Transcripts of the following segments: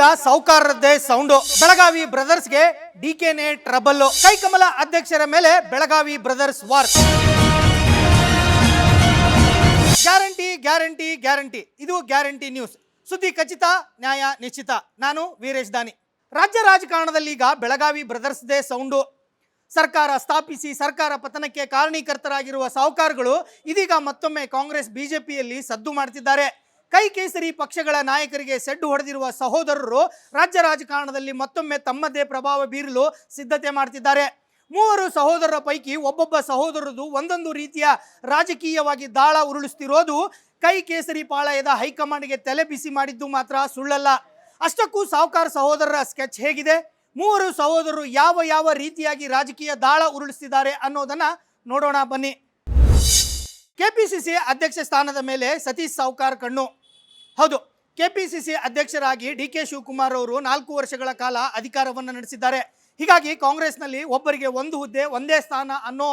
ಇದೀಗ ಸಾಹುಕಾರರದ್ದೇ ಸೌಂಡು. ಬೆಳಗಾವಿ ಬ್ರದರ್ಸ್ಗೆ ಡಿಕೆನೇ ಟ್ರಬಲ್. ಕೈಕಮಲ ಅಧ್ಯಕ್ಷರ ಮೇಲೆ Belagavi brothers war. Guarantee guarantee guarantee, ಇದು ಗ್ಯಾರಂಟಿ ನ್ಯೂಸ್. ಸುದ್ದಿ ಖಚಿತ, ನ್ಯಾಯ ನಿಶ್ಚಿತ. ನಾನು ವೀರೇಶ್ ದಾನಿ. ರಾಜ್ಯ ರಾಜಕಾರಣದಲ್ಲಿ ಈಗ ಬೆಳಗಾವಿ ಬ್ರದರ್ಸ್ದೇ ಸೌಂಡು. ಸರ್ಕಾರ ಸ್ಥಾಪಿಸಿ ಸರ್ಕಾರ ಪತನಕ್ಕೆ ಕಾರಣೀಕರ್ತರಾಗಿರುವ ಸಾಹುಕಾರಗಳು ಇದೀಗ ಮತ್ತೊಮ್ಮೆ ಕಾಂಗ್ರೆಸ್ ಬಿಜೆಪಿಯಲ್ಲಿ ಸದ್ದು ಮಾಡ್ತಿದ್ದಾರೆ. ಕೈ ಕೇಸರಿ ಪಕ್ಷಗಳ ನಾಯಕರಿಗೆ ಸೆಡ್ಡು ಹೊಡೆದಿರುವ ಸಹೋದರರು ರಾಜ್ಯ ರಾಜಕಾರಣದಲ್ಲಿ ಮತ್ತೊಮ್ಮೆ ತಮ್ಮದೇ ಪ್ರಭಾವ ಬೀರಲು ಸಿದ್ಧತೆ ಮಾಡ್ತಿದ್ದಾರೆ. ಮೂವರು ಸಹೋದರರ ಪೈಕಿ ಒಬ್ಬೊಬ್ಬ ಸಹೋದರರದು ಒಂದೊಂದು ರೀತಿಯ ರಾಜಕೀಯವಾಗಿ ದಾಳ ಉರುಳಿಸ್ತಿರೋದು ಕೈ ಕೇಸರಿ ಪಾಳಯದ ಹೈಕಮಾಂಡ್ಗೆ ತಲೆ ಬಿಸಿ ಮಾಡಿದ್ದು ಮಾತ್ರ ಸುಳ್ಳಲ್ಲ. ಅಷ್ಟಕ್ಕೂ ಸಾಹುಕಾರ ಸಹೋದರರ ಸ್ಕೆಚ್ ಹೇಗಿದೆ, ಮೂವರು ಸಹೋದರರು ಯಾವ ಯಾವ ರೀತಿಯಾಗಿ ರಾಜಕೀಯ ದಾಳ ಉರುಳಿಸ್ತಿದ್ದಾರೆ ಅನ್ನೋದನ್ನ ನೋಡೋಣ ಬನ್ನಿ. ಕೆಪಿಸಿಸಿ ಅಧ್ಯಕ್ಷ ಸ್ಥಾನದ ಮೇಲೆ ಸತೀಶ್ ಸಾಹುಕಾರ್ ಕಣ್ಣು. ಹೌದು, ಕೆಪಿಸಿಸಿ ಅಧ್ಯಕ್ಷರಾಗಿ ಡಿಕೆ ಶಿವಕುಮಾರ್ ಅವರು 4 ವರ್ಷಗಳ ಕಾಲ ಅಧಿಕಾರವನ್ನು ನಡೆಸಿದ್ದಾರೆ. ಹೀಗಾಗಿ ಕಾಂಗ್ರೆಸ್ನಲ್ಲಿ ಒಬ್ಬರಿಗೆ ಒಂದು ಹುದ್ದೆ ಒಂದೇ ಸ್ಥಾನ ಅನ್ನೋ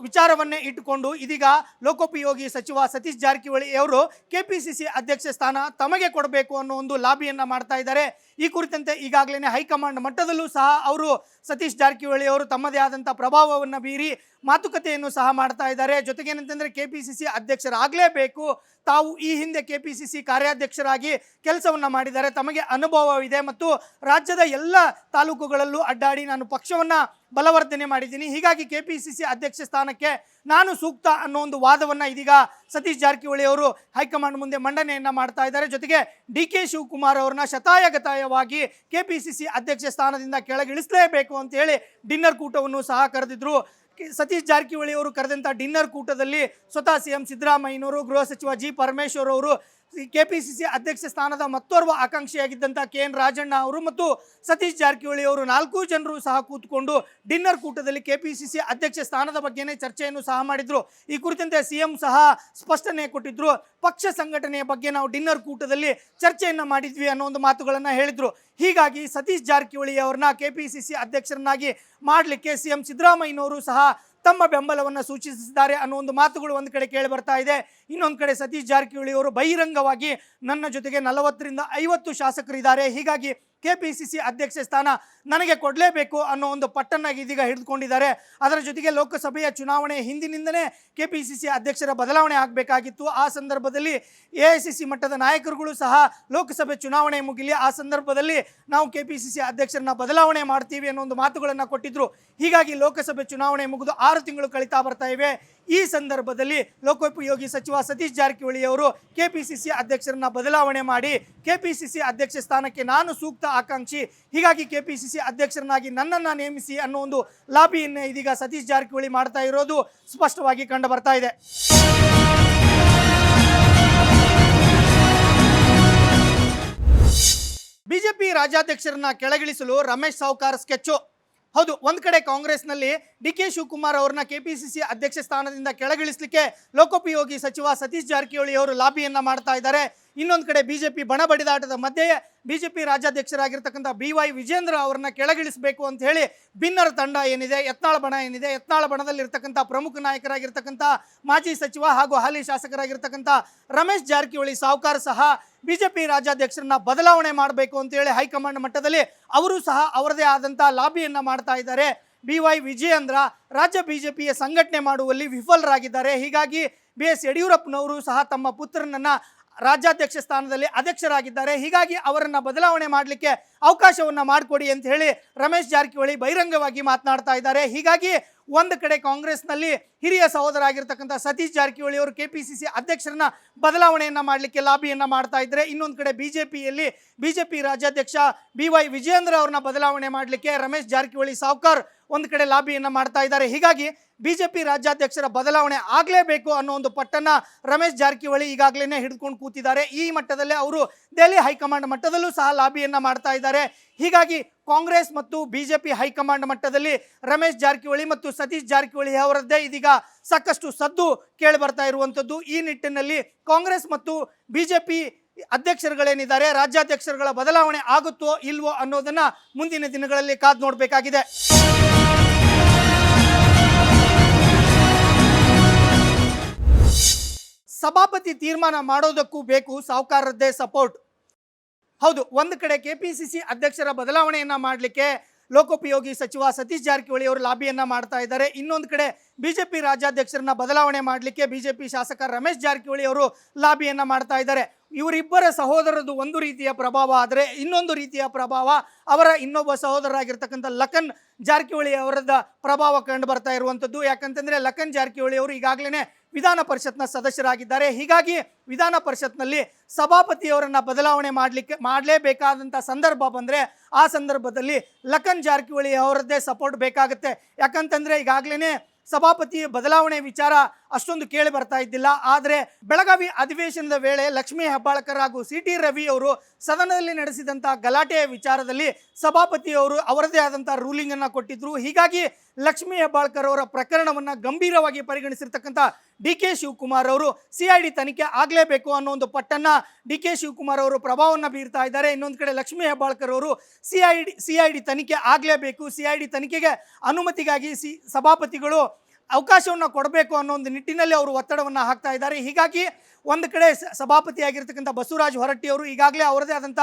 ವಿಚಾರವನ್ನೇ ಇಟ್ಟುಕೊಂಡು ಇದೀಗ ಲೋಕೋಪಯೋಗಿ ಸಚಿವ ಸತೀಶ್ ಜಾರಕಿಹೊಳಿ ಅವರು ಕೆಪಿಸಿಸಿ ಅಧ್ಯಕ್ಷ ಸ್ಥಾನ ತಮಗೆ ಕೊಡಬೇಕು ಅನ್ನೋ ಒಂದು ಲಾಬಿಯನ್ನ ಮಾಡ್ತಾ ಇದ್ದಾರೆ. ಈ ಕುರಿತಂತೆ ಈಗಾಗಲೇ ಹೈಕಮಾಂಡ್ ಮಟ್ಟದಲ್ಲೂ ಸಹ ಅವರು ಸತೀಶ್ ಜಾರಕಿಹೊಳಿ ಅವರು ತಮ್ಮದೇ ಆದಂಥ ಪ್ರಭಾವವನ್ನು ಬೀರಿ ಮಾತುಕತೆಯನ್ನು ಸಹ ಮಾಡ್ತಾ ಇದ್ದಾರೆ. ಜೊತೆಗೇನಂತಂದರೆ ಕೆಪಿಸಿಸಿ ಅಧ್ಯಕ್ಷರಾಗಲೇಬೇಕು, ತಾವು ಈ ಹಿಂದೆ ಕೆಪಿಸಿಸಿ ಕಾರ್ಯಾಧ್ಯಕ್ಷರಾಗಿ ಕೆಲಸವನ್ನು ಮಾಡಿದ್ದಾರೆ, ತಮಗೆ ಅನುಭವವಿದೆ ಮತ್ತು ರಾಜ್ಯದ ಎಲ್ಲ ತಾಲೂಕುಗಳಲ್ಲೂ ಅಡ್ಡಾಡಿ ನಾನು ಪಕ್ಷವನ್ನು ಬಲವರ್ಧನೆ ಮಾಡಿದ್ದೀನಿ, ಹೀಗಾಗಿ ಕೆಪಿಸಿಸಿ ಅಧ್ಯಕ್ಷ ಸ್ಥಾನಕ್ಕೆ ನಾನು ಸೂಕ್ತ ಅನ್ನೋ ಒಂದು ವಾದವನ್ನು ಇದೀಗ ಸತೀಶ್ ಜಾರಕಿಹೊಳಿ ಅವರು ಹೈಕಮಾಂಡ್ ಮುಂದೆ ಮಂಡನೆಯನ್ನು ಮಾಡ್ತಾ ಇದ್ದಾರೆ. ಜೊತೆಗೆ ಡಿಕೆ ಶಿವಕುಮಾರ್ ಅವ್ರನ್ನ ಶತಾಯಗತಾಯವಾಗಿ ಕೆಪಿಸಿಸಿ ಅಧ್ಯಕ್ಷ ಸ್ಥಾನದಿಂದ ಕೆಳಗಿಳಿಸಲೇಬೇಕು ಅಂತ ಹೇಳಿ ಡಿನ್ನರ್ ಕೂಟವನ್ನು ಸಹ ಕರೆದಿದ್ರು. ಸತೀಶ್ ಜಾರಕಿಹೊಳಿ ಅವರು ಕರೆದಂಥ ಡಿನ್ನರ್ ಕೂಟದಲ್ಲಿ ಸ್ವತಃ ಸಿಎಂ ಸಿದ್ದರಾಮಯ್ಯನವರು, ಗೃಹ ಸಚಿವ ಜಿ ಪರಮೇಶ್ವರ್ ಅವರು, ಕೆಪಿಸಿಸಿ ಅಧ್ಯಕ್ಷ ಸ್ಥಾನದ ಮತ್ತೋರ್ವ ಆಕಾಂಕ್ಷಿಯಾಗಿದ್ದಂಥ KN ರಾಜಣ್ಣ ಅವರು ಮತ್ತು ಸತೀಶ್ ಜಾರಕಿಹೊಳಿ ಅವರು 4 ಜನರು ಸಹ ಕೂತ್ಕೊಂಡು ಡಿನ್ನರ್ ಕೂಟದಲ್ಲಿ ಕೆಪಿಸಿಸಿ ಅಧ್ಯಕ್ಷ ಸ್ಥಾನದ ಬಗ್ಗೆನೇ ಚರ್ಚೆಯನ್ನು ಸಹ ಮಾಡಿದ್ರು. ಈ ಕುರಿತಂತೆ ಸಿಎಂ ಸಹ ಸ್ಪಷ್ಟನೆ ಕೊಟ್ಟಿದ್ರು. ಪಕ್ಷ ಸಂಘಟನೆಯ ಬಗ್ಗೆ ನಾವು ಡಿನ್ನರ್ ಕೂಟದಲ್ಲಿ ಚರ್ಚೆಯನ್ನು ಮಾಡಿದ್ವಿ ಅನ್ನೋ ಒಂದು ಮಾತುಗಳನ್ನು ಹೇಳಿದ್ರು. ಹೀಗಾಗಿ ಸತೀಶ್ ಜಾರಕಿಹೊಳಿ ಅವ್ರನ್ನ ಕೆಪಿಸಿಸಿ ಅಧ್ಯಕ್ಷರನ್ನಾಗಿ ಮಾಡಲಿಕ್ಕೆ ಸಿಎಂ ಸಿದ್ದರಾಮಯ್ಯನವರು ಸಹ ತಮ್ಮ ಬೆಂಬಲವನ್ನು ಸೂಚಿಸಿದ್ದಾರೆ ಅನ್ನೋ ಒಂದು ಮಾತುಗಳು ಒಂದು ಕಡೆ ಕೇಳಿ ಬರ್ತಾ ಇದೆ. ಇನ್ನೊಂದು ಕಡೆ ಸತೀಶ್ ಜಾರಕಿಹೊಳಿ ಅವರು ಬಹಿರಂಗವಾಗಿ ನನ್ನ ಜೊತೆಗೆ 40ರಿಂದ 50 ಶಾಸಕರಿದ್ದಾರೆ, ಹೀಗಾಗಿ ಕೆಪಿಸಿಸಿ ಅಧ್ಯಕ್ಷ ಸ್ಥಾನ ನನಗೆ ಕೊಡಲೇಬೇಕು ಅನ್ನೋ ಒಂದು ಪಟ್ಟನ್ನಾಗಿ ಇದೀಗ ಹಿಡಿದುಕೊಂಡಿದ್ದಾರೆ. ಅದರ ಜೊತೆಗೆ ಲೋಕಸಭೆಯ ಚುನಾವಣೆ ಹಿಂದಿನಿಂದಲೇ ಕೆಪಿಸಿಸಿ ಅಧ್ಯಕ್ಷರ ಬದಲಾವಣೆ ಆಗಬೇಕಾಗಿತ್ತು. ಆ ಸಂದರ್ಭದಲ್ಲಿ ಎಐಸಿಸಿ ಮಟ್ಟದ ನಾಯಕರುಗಳು ಸಹ ಲೋಕಸಭೆ ಚುನಾವಣೆ ಮುಗಿಲಿ, ಆ ಸಂದರ್ಭದಲ್ಲಿ ನಾವು ಕೆಪಿಸಿಸಿ ಅಧ್ಯಕ್ಷರನ್ನ ಬದಲಾವಣೆ ಮಾಡ್ತೀವಿ ಅನ್ನೋ ಒಂದು ಮಾತುಗಳನ್ನು ಕೊಟ್ಟಿದ್ರು. ಹೀಗಾಗಿ ಲೋಕಸಭೆ ಚುನಾವಣೆ ಮುಗಿದು 6 ತಿಂಗಳು ಕಳೀತಾ ಬರ್ತಾ ಇವೆ. ಈ ಸಂದರ್ಭದಲ್ಲಿ ಲೋಕೋಪಯೋಗಿ ಸಚಿವ ಸತೀಶ್ ಜಾರಕಿಹೊಳಿ ಅವರು ಕೆಪಿಸಿಸಿ ಅಧ್ಯಕ್ಷರನ್ನ ಬದಲಾವಣೆ ಮಾಡಿ ಕೆಪಿಸಿಸಿ ಅಧ್ಯಕ್ಷ ಸ್ಥಾನಕ್ಕೆ ನಾನು ಸೂಕ್ತ ಆಕಾಂಕ್ಷಿ, ಹೀಗಾಗಿ ಕೆಪಿಸಿಸಿ ಅಧ್ಯಕ್ಷರನ್ನಾಗಿ ನನ್ನನ್ನು ನೇಮಿಸಿ ಅನ್ನೋ ಒಂದು ಲಾಬಿಯನ್ನೇ ಇದೀಗ ಸತೀಶ್ ಜಾರಕಿಹೊಳಿ ಮಾಡ್ತಾ ಇರೋದು ಸ್ಪಷ್ಟವಾಗಿ ಕಂಡು ಬರ್ತಾ ಇದೆ. ಬಿಜೆಪಿ ರಾಜ್ಯಾಧ್ಯಕ್ಷರನ್ನ ಕೆಳಗಿಳಿಸಲು ರಮೇಶ್ ಸಾಹುಕಾರ್ ಸ್ಕೆಚ್ಚು. ಹೌದು, ಒಂದು ಕಡೆ ಕಾಂಗ್ರೆಸ್ನಲ್ಲಿ ಡಿಕೆ ಶಿವಕುಮಾರ್ ಅವ್ರನ್ನ ಕೆಪಿಸಿಸಿ ಅಧ್ಯಕ್ಷ ಸ್ಥಾನದಿಂದ ಕೆಳಗಿಳಿಸಲಿಕ್ಕೆ ಲೋಕೋಪಯೋಗಿ ಸಚಿವ ಸತೀಶ್ ಜಾರಕಿಹೊಳಿ ಅವರು ಲಾಬಿಯನ್ನ ಮಾಡ್ತಾ ಇದ್ದಾರೆ. ಇನ್ನೊಂದು ಕಡೆ ಬಿಜೆಪಿ ಬಣ ಬಡಿದಾಟದ ಮಧ್ಯೆ ಬಿಜೆಪಿ ರಾಜ್ಯಾಧ್ಯಕ್ಷರಾಗಿರ್ತಕ್ಕಂಥ BY ವಿಜೇಂದ್ರ ಅವರನ್ನ ಕೆಳಗಿಳಿಸಬೇಕು ಅಂತ ಹೇಳಿ ಭಿನ್ನರ ತಂಡ ಏನಿದೆ, ಯತ್ನಾಳ ಬಣ ಏನಿದೆ, ಯತ್ನಾಳ ಬಣದಲ್ಲಿರ್ತಕ್ಕಂಥ ಪ್ರಮುಖ ನಾಯಕರಾಗಿರ್ತಕ್ಕಂಥ ಮಾಜಿ ಸಚಿವ ಹಾಗೂ ಹಾಲಿ ಶಾಸಕರಾಗಿರ್ತಕ್ಕಂಥ ರಮೇಶ್ ಜಾರಕಿಹೊಳಿ ಸಾಹುಕಾರ್ ಸಹ ಬಿಜೆಪಿ ರಾಜ್ಯಾಧ್ಯಕ್ಷರನ್ನ ಬದಲಾವಣೆ ಮಾಡಬೇಕು ಅಂತ ಹೇಳಿ ಹೈಕಮಾಂಡ್ ಮಟ್ಟದಲ್ಲಿ ಅವರು ಸಹ ಅವರದೇ ಆದಂಥ ಲಾಬಿಯನ್ನ ಮಾಡ್ತಾ ಇದ್ದಾರೆ. BY ವಿಜೇಂದ್ರ ರಾಜ್ಯ ಬಿಜೆಪಿಯ ಸಂಘಟನೆ ಮಾಡುವಲ್ಲಿ ವಿಫಲರಾಗಿದ್ದಾರೆ. ಹೀಗಾಗಿ BS ಯಡಿಯೂರಪ್ಪನವರು ಸಹ ತಮ್ಮ ಪುತ್ರನನ್ನ ರಾಜ್ಯಾಧ್ಯಕ್ಷ ಸ್ಥಾನದಲ್ಲಿ ಅಧ್ಯಕ್ಷರಾಗಿದ್ದಾರೆ, ಹೀಗಾಗಿ ಅವರನ್ನು ಬದಲಾವಣೆ ಮಾಡಲಿಕ್ಕೆ ಅವಕಾಶವನ್ನು ಮಾಡಿಕೊಡಿ ಅಂತ ಹೇಳಿ ರಮೇಶ್ ಜಾರಕಿಹೊಳಿ ಬಹಿರಂಗವಾಗಿ ಮಾತನಾಡ್ತಾ ಇದ್ದಾರೆ. ಹೀಗಾಗಿ ಒಂದು ಕಡೆ ಕಾಂಗ್ರೆಸ್ನಲ್ಲಿ ಹಿರಿಯ ಸಹೋದರ ಆಗಿರ್ತಕ್ಕಂಥ ಸತೀಶ್ ಜಾರಕಿಹೊಳಿ ಅವರು ಕೆಪಿಸಿಸಿ ಅಧ್ಯಕ್ಷರನ್ನ ಬದಲಾವಣೆಯನ್ನು ಮಾಡಲಿಕ್ಕೆ ಲಾಬಿಯನ್ನು ಮಾಡ್ತಾ ಇದ್ದಾರೆ. ಇನ್ನೊಂದು ಕಡೆ ಬಿಜೆಪಿಯಲ್ಲಿ ಬಿಜೆಪಿ ರಾಜ್ಯಾಧ್ಯಕ್ಷ BY ವಿಜೇಂದ್ರ ಅವ್ರನ್ನ ಬದಲಾವಣೆ ಮಾಡಲಿಕ್ಕೆ ರಮೇಶ್ ಜಾರಕಿಹೊಳಿ ಸಾಹುಕಾರ್ ಒಂದು ಕಡೆ ಲಾಬಿಯನ್ನು ಮಾಡ್ತಾ ಇದ್ದಾರೆ. ಹೀಗಾಗಿ ಬಿಜೆಪಿ ರಾಜ್ಯಾಧ್ಯಕ್ಷರ ಬದಲಾವಣೆ ಆಗಲೇಬೇಕು ಅನ್ನೋ ಒಂದು ಪಟ್ಟನ್ನ ರಮೇಶ್ ಜಾರಕಿಹೊಳಿ ಈಗಾಗಲೇ ಹಿಡಿದುಕೊಂಡು ಕೂತಿದ್ದಾರೆ. ಈ ಮಟ್ಟದಲ್ಲೇ ಅವರು ದೆಹಲಿ ಹೈಕಮಾಂಡ್ ಮಟ್ಟದಲ್ಲೂ ಸಹ ಲಾಬಿಯನ್ನು ಮಾಡ್ತಾ ಇದ್ದಾರೆ. ಹೀಗಾಗಿ ಕಾಂಗ್ರೆಸ್ ಮತ್ತು ಬಿಜೆಪಿ ಹೈಕಮಾಂಡ್ ಮಟ್ಟದಲ್ಲಿ ರಮೇಶ್ ಜಾರಕಿಹೊಳಿ ಮತ್ತು ಸತೀಶ್ ಜಾರಕಿಹೊಳಿ ಅವರದ್ದೇ ಇದೀಗ ಸಾಕಷ್ಟು ಸದ್ದು ಕೇಳಿ ಬರ್ತಾ ಇರುವಂಥದ್ದು. ಈ ನಿಟ್ಟಿನಲ್ಲಿ ಕಾಂಗ್ರೆಸ್ ಮತ್ತು ಬಿಜೆಪಿ ಅಧ್ಯಕ್ಷರುಗಳೇನಿದ್ದಾರೆ, ರಾಜ್ಯಾಧ್ಯಕ್ಷರುಗಳ ಬದಲಾವಣೆ ಆಗುತ್ತೋ ಇಲ್ವೋ ಅನ್ನೋದನ್ನ ಮುಂದಿನ ದಿನಗಳಲ್ಲಿ ಕಾದು ನೋಡಬೇಕಾಗಿದೆ. ಸಭಾಪತಿ ತೀರ್ಮಾನ ಮಾಡೋದಕ್ಕೂ ಬೇಕು ಸಾಹುಕಾರರದ್ದೇ ಸಪೋರ್ಟ್. ಹೌದು, ಒಂದು ಕಡೆ ಕೆಪಿಸಿಸಿ ಅಧ್ಯಕ್ಷರ ಬದಲಾವಣೆಯನ್ನ ಮಾಡಲಿಕ್ಕೆ ಲೋಕೋಪಯೋಗಿ ಸಚಿವ ಸತೀಶ್ ಜಾರಕಿಹೊಳಿ ಅವರು ಲಾಬಿಯನ್ನ ಮಾಡ್ತಾ ಇದ್ದಾರೆ. ಇನ್ನೊಂದು ಕಡೆ ಬಿಜೆಪಿ ರಾಜ್ಯಾಧ್ಯಕ್ಷರನ್ನ ಬದಲಾವಣೆ ಮಾಡಲಿಕ್ಕೆ ಬಿಜೆಪಿ ಶಾಸಕ ರಮೇಶ್ ಜಾರಕಿಹೊಳಿ ಅವರು ಲಾಬಿಯನ್ನ ಮಾಡ್ತಾ ಇದ್ದಾರೆ. ಇವರಿಬ್ಬರ ಸಹೋದರರದು ಒಂದು ರೀತಿಯ ಪ್ರಭಾವ ಆದರೆ ಇನ್ನೊಂದು ರೀತಿಯ ಪ್ರಭಾವ ಅವರ ಇನ್ನೊಬ್ಬ ಸಹೋದರರಾಗಿರ್ತಕ್ಕಂಥ ಲಖನ್ ಜಾರಕಿಹೊಳಿ ಅವರದ ಪ್ರಭಾವ ಕಂಡು ಬರ್ತಾ ಇರುವಂಥದ್ದು. ಯಾಕಂತಂದ್ರೆ ಲಖನ್ ಜಾರಕಿಹೊಳಿ ಅವರು ಈಗಾಗಲೇ ವಿಧಾನ ಪರಿಷತ್ನ ಸದಸ್ಯರಾಗಿದ್ದಾರೆ. ಹೀಗಾಗಿ ವಿಧಾನ ಪರಿಷತ್ನಲ್ಲಿ ಸಭಾಪತಿಯವರನ್ನ ಬದಲಾವಣೆ ಮಾಡಲೇಬೇಕಾದಂಥ ಸಂದರ್ಭ ಬಂದರೆ ಆ ಸಂದರ್ಭದಲ್ಲಿ ಲಖನ್ ಜಾರಕಿಹೊಳಿ ಅವರದ್ದೇ ಸಪೋರ್ಟ್ ಬೇಕಾಗುತ್ತೆ. ಯಾಕಂತಂದ್ರೆ ಈಗಾಗಲೇ ಸಭಾಪತಿ ಬದಲಾವಣೆ ವಿಚಾರ ಅಷ್ಟೊಂದು ಕೇಳಿ ಬರ್ತಾ ಇದ್ದಿಲ್ಲ. ಆದರೆ ಬೆಳಗಾವಿ ಅಧಿವೇಶನದ ವೇಳೆ ಲಕ್ಷ್ಮೀ ಹೆಬ್ಬಾಳ್ಕರ್ ಹಾಗೂ ಸಿ.ಟಿ. ರವಿ ಅವರು ಸದನದಲ್ಲಿ ನಡೆಸಿದಂಥ ಗಲಾಟೆಯ ವಿಚಾರದಲ್ಲಿ ಸಭಾಪತಿಯವರು ಅವರದೇ ಆದಂಥ ರೂಲಿಂಗ್ ಅನ್ನು ಕೊಟ್ಟಿದ್ರು. ಹೀಗಾಗಿ ಲಕ್ಷ್ಮೀ ಹೆಬ್ಬಾಳ್ಕರ್ ಅವರ ಪ್ರಕರಣವನ್ನು ಗಂಭೀರವಾಗಿ ಪರಿಗಣಿಸಿರ್ತಕ್ಕಂಥ ಡಿ.ಕೆ. ಶಿವಕುಮಾರ್ ಅವರು ಸಿಐಡಿ ತನಿಖೆ ಆಗಲೇಬೇಕು ಅನ್ನೋ ಒಂದು ಪಟ್ಟನ್ನ ಡಿ.ಕೆ. ಶಿವಕುಮಾರ್ ಅವರು ಪ್ರಭಾವವನ್ನು ಬೀರ್ತಾ ಇದ್ದಾರೆ. ಇನ್ನೊಂದು ಕಡೆ ಲಕ್ಷ್ಮೀ ಹೆಬ್ಬಾಳ್ಕರ್ ಅವರು ಸಿಐಡಿ ತನಿಖೆ ಆಗಲೇಬೇಕು, ಸಿಐಡಿ ತನಿಖೆಗೆ ಅನುಮತಿಗಾಗಿ ಸಭಾಪತಿಗಳು ಅವಕಾಶವನ್ನು ಕೊಡಬೇಕು ಅನ್ನೋ ಒಂದು ನಿಟ್ಟಿನಲ್ಲಿ ಅವರು ಒತ್ತಡವನ್ನು ಹಾಕ್ತಾ ಇದ್ದಾರೆ. ಹೀಗಾಗಿ ಒಂದು ಕಡೆ ಸಭಾಪತಿಯಾಗಿರ್ತಕ್ಕಂಥ ಬಸವರಾಜ ಹೊರಟ್ಟಿ ಅವರು ಈಗಾಗಲೇ ಅವರದೇ ಆದಂಥ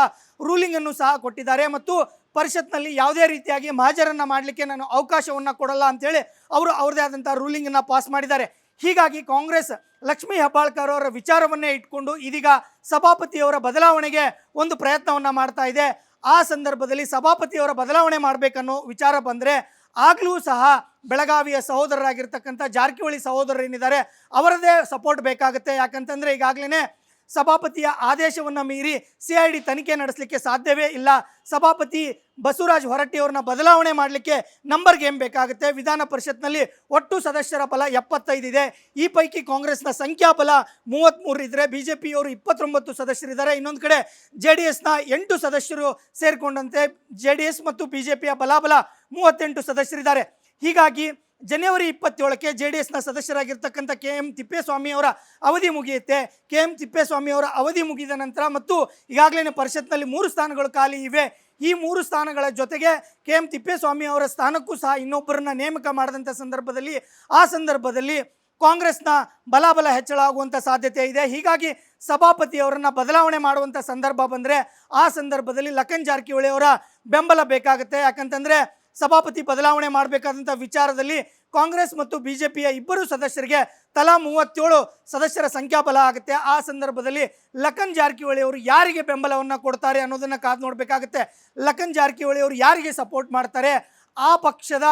ರೂಲಿಂಗನ್ನು ಸಹ ಕೊಟ್ಟಿದ್ದಾರೆ ಮತ್ತು ಪರಿಷತ್ನಲ್ಲಿ ಯಾವುದೇ ರೀತಿಯಾಗಿ ಮಹಾಜರನ್ನು ಮಾಡಲಿಕ್ಕೆ ನಾನು ಅವಕಾಶವನ್ನು ಕೊಡಲ್ಲ ಅಂತೇಳಿ ಅವರು ಅವರದೇ ಆದಂಥ ರೂಲಿಂಗನ್ನು ಪಾಸ್ ಮಾಡಿದ್ದಾರೆ. ಹೀಗಾಗಿ ಕಾಂಗ್ರೆಸ್ ಲಕ್ಷ್ಮೀ ಹೆಬ್ಬಾಳ್ಕರ್ ಅವರ ವಿಚಾರವನ್ನೇ ಇಟ್ಕೊಂಡು ಇದೀಗ ಸಭಾಪತಿಯವರ ಬದಲಾವಣೆಗೆ ಒಂದು ಪ್ರಯತ್ನವನ್ನು ಮಾಡ್ತಾ ಇದೆ. ಆ ಸಂದರ್ಭದಲ್ಲಿ ಸಭಾಪತಿಯವರ ಬದಲಾವಣೆ ಮಾಡಬೇಕನ್ನೋ ವಿಚಾರ ಬಂದರೆ ಆಗಲೂ ಸಹ ಬೆಳಗಾವಿಯ ಸಹೋದರರಾಗಿರ್ತಕ್ಕಂಥ ಜಾರಕಿಹೊಳಿ ಸಹೋದರರೇನಿದ್ದಾರೆ ಅವರದೇ ಸಪೋರ್ಟ್ ಬೇಕಾಗುತ್ತೆ. ಯಾಕಂತಂದರೆ ಈಗಾಗಲೇ ಸಭಾಪತಿಯ ಆದೇಶವನ್ನು ಮೀರಿ ಸಿಐಡಿ ತನಿಖೆ ನಡೆಸಲಿಕ್ಕೆ ಸಾಧ್ಯವೇ ಇಲ್ಲ. ಸಭಾಪತಿ ಬಸವರಾಜ ಹೊರಟ್ಟಿ ಅವ್ರನ್ನ ಬದಲಾವಣೆ ಮಾಡಲಿಕ್ಕೆ ನಂಬರ್ ಗೇಮ್ ಬೇಕಾಗುತ್ತೆ. ವಿಧಾನ ಪರಿಷತ್ನಲ್ಲಿ ಒಟ್ಟು ಸದಸ್ಯರ ಬಲ 75 ಇದೆ. ಈ ಪೈಕಿ ಕಾಂಗ್ರೆಸ್ನ ಸಂಖ್ಯಾಬಲ 33 ಇದ್ದರೆ ಬಿಜೆಪಿಯವರು 29 ಸದಸ್ಯರಿದ್ದಾರೆ. ಇನ್ನೊಂದು ಕಡೆ JDSನ 8 ಸದಸ್ಯರು ಸೇರಿಕೊಂಡಂತೆ JDS ಮತ್ತು ಬಿಜೆಪಿಯ ಬಲಾಬಲ 38 ಸದಸ್ಯರಿದ್ದಾರೆ. ಹೀಗಾಗಿ ಜನವರಿ 27ಕ್ಕೆ JDSನ ಸದಸ್ಯರಾಗಿರ್ತಕ್ಕಂಥ KM ತಿಪ್ಪೇಸ್ವಾಮಿ ಅವರ ಅವಧಿ ಮುಗಿಯುತ್ತೆ. KM ತಿಪ್ಪೇಸ್ವಾಮಿ ಅವರ ಅವಧಿ ಮುಗಿದ ನಂತರ ಮತ್ತು ಈಗಾಗಲೇ ಪರಿಷತ್ನಲ್ಲಿ 3 ಸ್ಥಾನಗಳು ಖಾಲಿ ಇವೆ. ಈ 3 ಸ್ಥಾನಗಳ ಜೊತೆಗೆ KM ತಿಪ್ಪೇಸ್ವಾಮಿ ಅವರ ಸ್ಥಾನಕ್ಕೂ ಸಹ ಇನ್ನೊಬ್ಬರನ್ನ ನೇಮಕ ಮಾಡಿದಂಥ ಸಂದರ್ಭದಲ್ಲಿ ಕಾಂಗ್ರೆಸ್ನ ಬಲಾಬಲ ಹೆಚ್ಚಳ ಆಗುವಂಥ ಸಾಧ್ಯತೆ ಇದೆ. ಹೀಗಾಗಿ ಸಭಾಪತಿಯವರನ್ನು ಬದಲಾವಣೆ ಮಾಡುವಂಥ ಸಂದರ್ಭ ಬಂದರೆ ಆ ಸಂದರ್ಭದಲ್ಲಿ ಲಖನ್ ಜಾರಕಿಹೊಳಿ ಅವರ ಬೆಂಬಲ ಬೇಕಾಗುತ್ತೆ. ಯಾಕಂತಂದರೆ ಸಭಾಪತಿ ಬದಲಾವಣೆ ಮಾಡಬೇಕಾದಂಥ ವಿಚಾರದಲ್ಲಿ ಕಾಂಗ್ರೆಸ್ ಮತ್ತು ಬಿಜೆಪಿಯ ಇಬ್ಬರು ಸದಸ್ಯರಿಗೆ ತಲಾ 37 ಸದಸ್ಯರ ಸಂಖ್ಯಾಬಲ ಆಗುತ್ತೆ. ಆ ಸಂದರ್ಭದಲ್ಲಿ ಲಖನ್ ಜಾರಕಿಹೊಳಿ ಅವರು ಯಾರಿಗೆ ಬೆಂಬಲವನ್ನು ಕೊಡ್ತಾರೆ ಅನ್ನೋದನ್ನು ಕಾದು ನೋಡಬೇಕಾಗುತ್ತೆ. ಲಖನ್ ಜಾರಕಿಹೊಳಿ ಅವರು ಯಾರಿಗೆ ಸಪೋರ್ಟ್ ಮಾಡ್ತಾರೆ, ಆ ಪಕ್ಷದ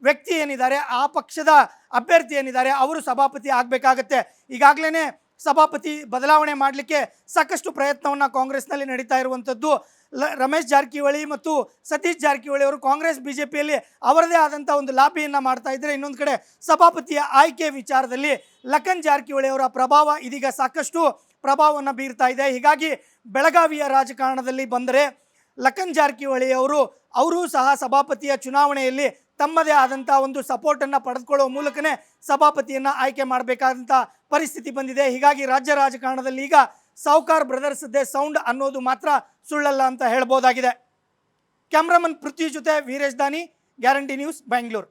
ವ್ಯಕ್ತಿ ಏನಿದ್ದಾರೆ, ಆ ಪಕ್ಷದ ಅಭ್ಯರ್ಥಿ ಏನಿದ್ದಾರೆ ಅವರು ಸಭಾಪತಿ ಆಗಬೇಕಾಗತ್ತೆ. ಈಗಾಗಲೇ ಸಭಾಪತಿ ಬದಲಾವಣೆ ಮಾಡಲಿಕ್ಕೆ ಸಾಕಷ್ಟು ಪ್ರಯತ್ನವನ್ನು ಕಾಂಗ್ರೆಸ್ನಲ್ಲಿ ನಡೀತಾ ಇರುವಂಥದ್ದು. ರಮೇಶ್ ಜಾರಕಿಹೊಳಿ ಮತ್ತು ಸತೀಶ್ ಜಾರಕಿಹೊಳಿ ಅವರು ಕಾಂಗ್ರೆಸ್ ಬಿಜೆಪಿಯಲ್ಲಿ ಅವರದೇ ಆದಂಥ ಒಂದು ಲಾಬಿಯನ್ನು ಮಾಡ್ತಾ ಇದ್ದಾರೆ. ಇನ್ನೊಂದು ಕಡೆ ಸಭಾಪತಿಯ ಆಯ್ಕೆ ವಿಚಾರದಲ್ಲಿ ಲಖನ್ ಜಾರಕಿಹೊಳಿ ಅವರ ಪ್ರಭಾವ ಇದೀಗ ಸಾಕಷ್ಟು ಪ್ರಭಾವವನ್ನು ಬೀರ್ತಾ ಇದೆ. ಹೀಗಾಗಿ ಬೆಳಗಾವಿಯ ರಾಜಕಾರಣದಲ್ಲಿ ಬಂದರೆ ಲಖನ್ ಜಾರಕಿಹೊಳಿ ಅವರು ಸಹ ಸಭಾಪತಿಯ ಚುನಾವಣೆಯಲ್ಲಿ ತಮ್ಮದೇ ಆದಂಥ ಒಂದು ಸಪೋರ್ಟನ್ನು ಪಡೆದುಕೊಳ್ಳುವ ಮೂಲಕನೇ ಸಭಾಪತಿಯನ್ನು ಆಯ್ಕೆ ಮಾಡಬೇಕಾದಂಥ ಪರಿಸ್ಥಿತಿ ಬಂದಿದೆ. ಹೀಗಾಗಿ ರಾಜ್ಯ ರಾಜಕಾರಣದಲ್ಲಿ ಈಗ ಸಾವ್ಕಾರ್ ಬ್ರದರ್ಸ್ದೇ ಸೌಂಡ್ ಅನ್ನೋದು ಮಾತ್ರ ಸುಳ್ಳಲ್ಲ ಅಂತ ಹೇಳ್ಬೋದಾಗಿದೆ. ಕ್ಯಾಮ್ರಾಮನ್ ಪೃಥ್ವಿ ಜೊತೆ ವೀರೇಶ್ ದಾನಿ, ಗ್ಯಾರಂಟಿ ನ್ಯೂಸ್, ಬೆಂಗಳೂರು.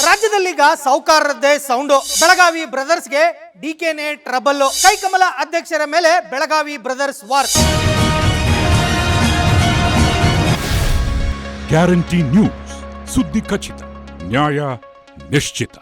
ರಾಜ್ಯದಲ್ಲೀಗ ಸಾವ್ಕಾರದ್ದೇ ಸೌಂಡು. ಬೆಳಗಾವಿ ಬ್ರದರ್ಸ್ಗೆ ಡಿಕೆನೇ ಟ್ರಬಲ್. ಕೈಕಮಲ ಅಧ್ಯಕ್ಷರ ಮೇಲೆ Belagavi brothers war. Guarantee news, ಸುದ್ದಿ ಖಚಿತ, ನ್ಯಾಯ ನಿಶ್ಚಿತ.